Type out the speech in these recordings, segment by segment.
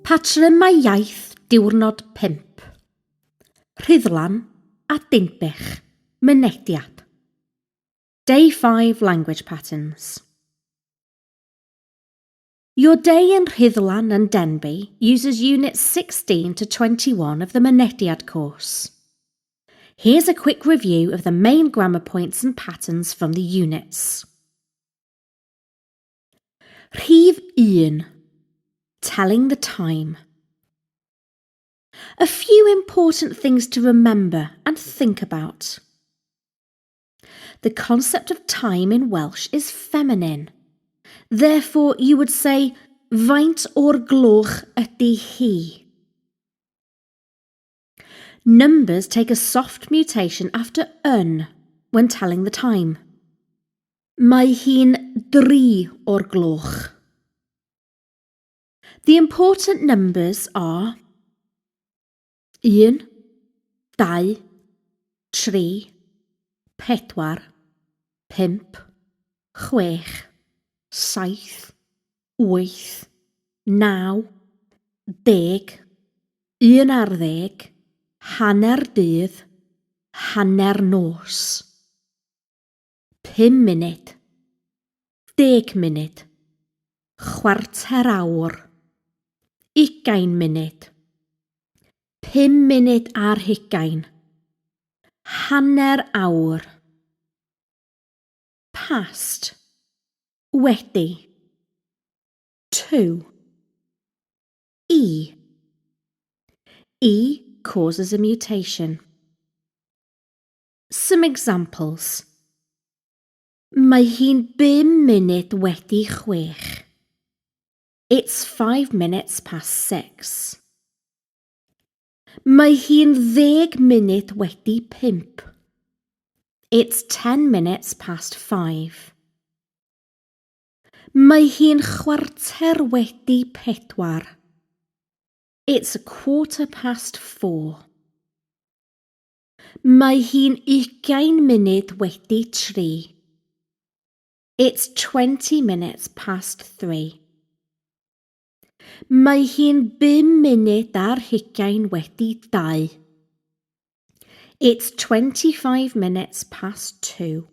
Patrymau Iaith diwrnod 5. Rhyddlan a dinbych, mynediad. Day 5 Language Patterns. Your day in Rhyddlan and Denbigh uses units 16 to 21 of the mynediad course. Here's a quick review of the main grammar points and patterns from the units. Rhif 1. Telling the time. A few important things to remember and think about. The concept of time in Welsh is feminine. Therefore, you would say, faint o'r gloch ydy hi. Numbers take a soft mutation after yn when telling the time. Mae hi'n 3 o'r gloch. The important numbers are 1, 2, 3, 4, 5, 6, 7, 8, 9, 10, 11, hanner dydd, hanner nos. 5 munud, 10 munud, chwarter awr, 20 munud, 5 munud ar 20, hanner awr. Past, wedi. 2. E. E causes a mutation. Some examples. Mae hi'n 5 munud wedi 6. It's 5 minutes past 6. Mae hi'n 10 munud wedi 5. It's 10 minutes past 5. Mae hi'n chwarter wedi 4. It's a quarter past 4. Mae hi'n 20 munud wedi 3. It's 20 minutes past 3. Mae hi'n 5 munud ar 20 wedi 2. It's 25 minutes past 2.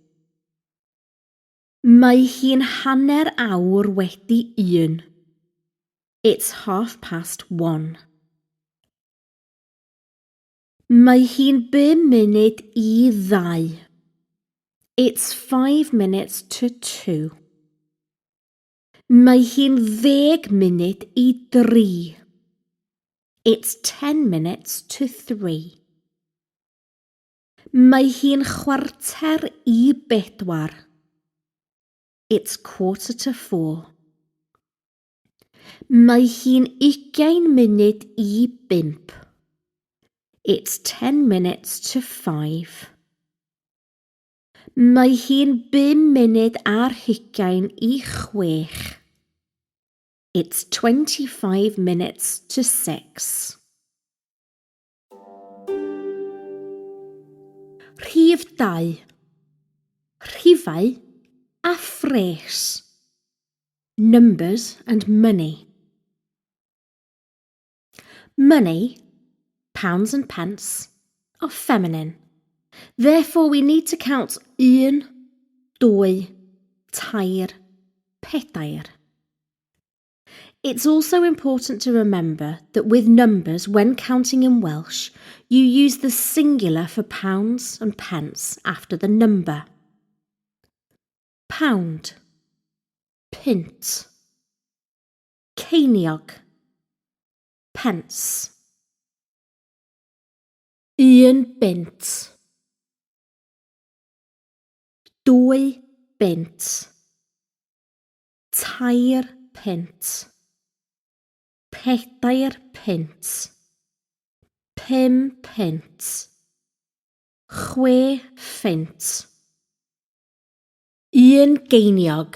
Mae hi'n hanner awr wedi 1. It's 1:30. Mae hi'n 5 munud i 2. It's 5 minutes to 2. Mae hi'n 10 munud i 3. It's 10 minutes to 3. Mae hi'n chwarter i 4. It's quarter to 4. Mae hi'n 20 munud i 5. It's 10 minutes to 5. Mae hi'n 5 munud ar 20 i 6. It's 25 minutes to 6. Rhif 2. Rhifau a phres. Numbers and money. Money, pounds and pence, are feminine. Therefore, we need to count 1, 2, 3, 4. It's also important to remember that with numbers, when counting in Welsh, you use the singular for pounds and pence after the number. Pound, pint, ceiniog, pence. 1 bint, 2 bint, 3 pint, 4 pint, 5 pint, 6 ffint. 1 geiniog,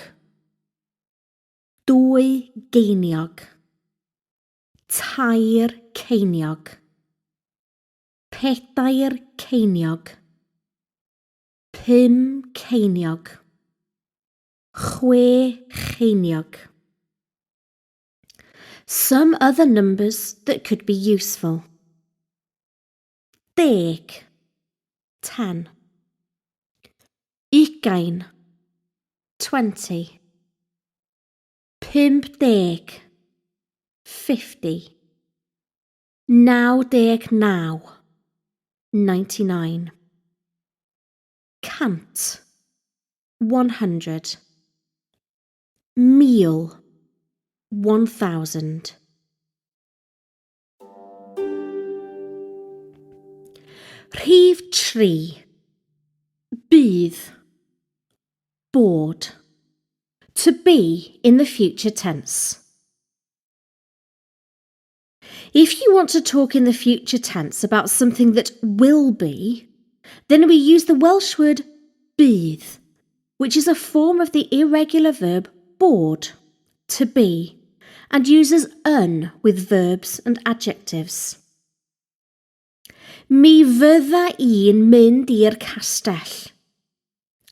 2 geiniog, 3 ceiniog, 4 ceiniog, 5 ceiniog, 6 cheiniog. Some other numbers that could be useful. 10, 10. 20, 20. 50, 50. 99, 99. Cant, 100. Mil, 1,000. Rhif 3. Bydd, bod. To be in the future tense. If you want to talk in the future tense about something that will be, then we use the Welsh word bydd, which is a form of the irregular verb bod, to be, and uses yn with verbs and adjectives. Mi fydda i'n mynd i'r castell.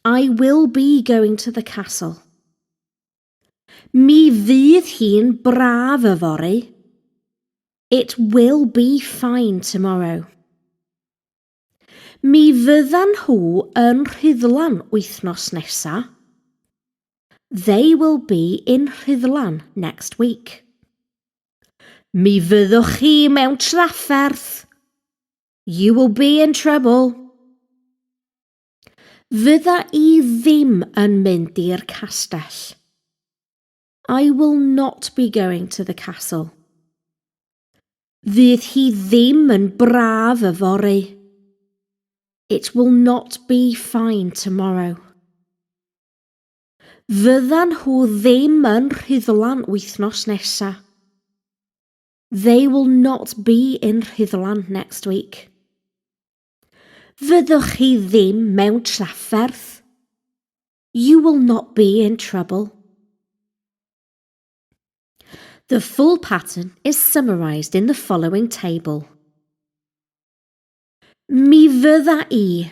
I will be going to the castle. Mi fydd hi'n braf yfory. It will be fine tomorrow. Mi fyddan nhw yn Rhuddlan wythnos nesa. They will be in Rhuddlan next week. Mi fyddwch chi mewn trafferth. You will be in trouble. Fydda I ddim yn mynd i'r castell. I will not be going to the castle. Fydd hi ddim yn braf yfory. It will not be fine tomorrow. Fyddan nhw ddim yn Rhuddlan wythnos nesa. They will not be in Rhuddlan next week. Fyddwch chi ddim mewn trafferth. You will not be in trouble. The full pattern is summarised in the following table. Mi fydda I.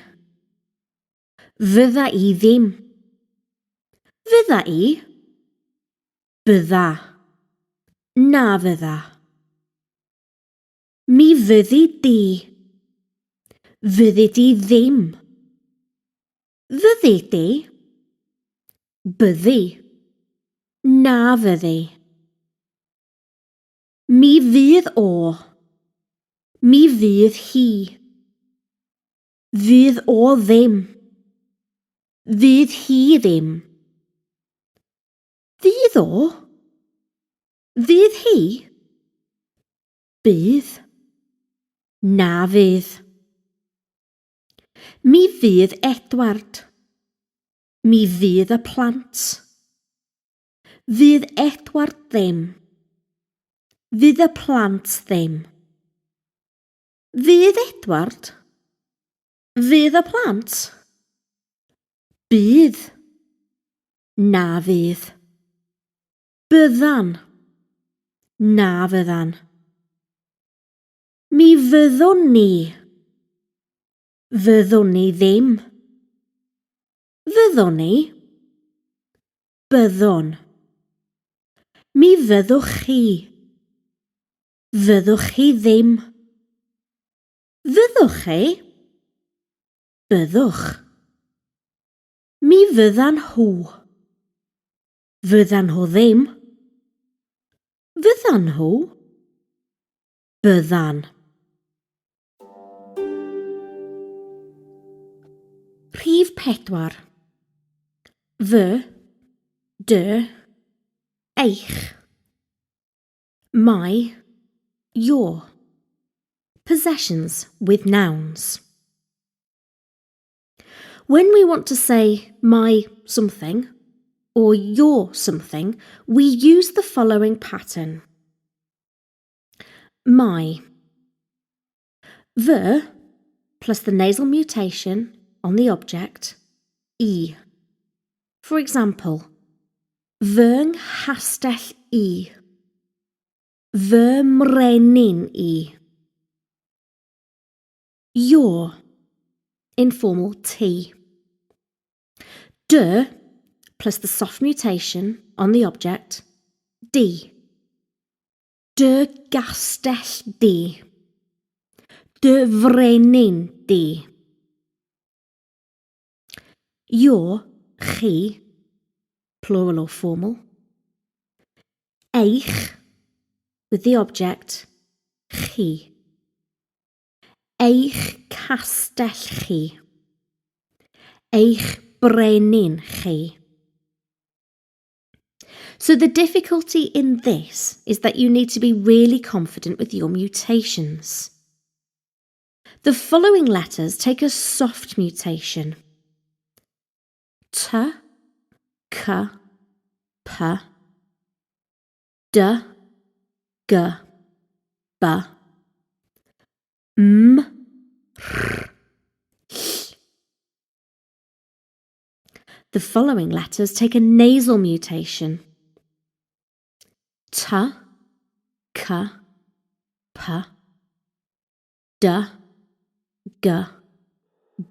Fydda I ddim. Fydda I. Bydda. Na fydda. Mi fyddi di. Fyddi di ddim. Fyddi di. Byddi. Na fyddi. Mi fydd o. Mi fydd hi. Fydd o ddim. Fydd hi ddim. Fydd o. Fydd hi. Bydd. Na fydd. Mi fydd Edward. Mi fydd y plant. Fydd Edward ddim. Fydd y plant ddim. Fydd Edward. Fydd y plant. Bydd. Na fydd. Byddan. Na fyddan. Mi fyddwn ni. Fyddwn ni ddim. Fyddwn ni. Byddwn. Mi fyddwch chi. Fyddwch chi ddim. Fyddwch chi. Byddwch. Mi fyddan nhw. Fyddan nhw ddim. Fyddan nhw. Byddan. Rhif 4. Fy, dy, eich. My, your. Possessions with nouns. When we want to say my something or your something, we use the following pattern. My. Fy plus the nasal mutation on the object, I. For example, fy nghastell I. Fy mrenin I. Your, informal T. Dy plus the soft mutation on the object, D. dy gastell di, dy frenin di. Your, chi, plural or formal. Eich, with the object, chi. Eich castell chi. Eich brenin chi. So the difficulty in this is that you need to be really confident with your mutations. The following letters take a soft mutation. T, k, p, d, g, b, m, r, ll. The following letters take a nasal mutation. T, k, p, d, g,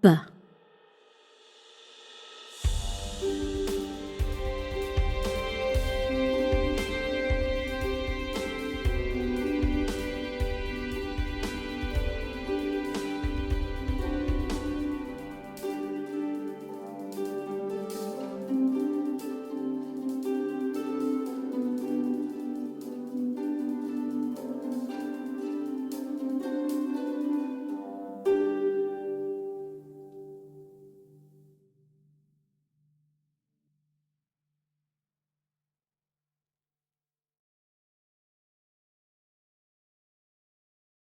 b.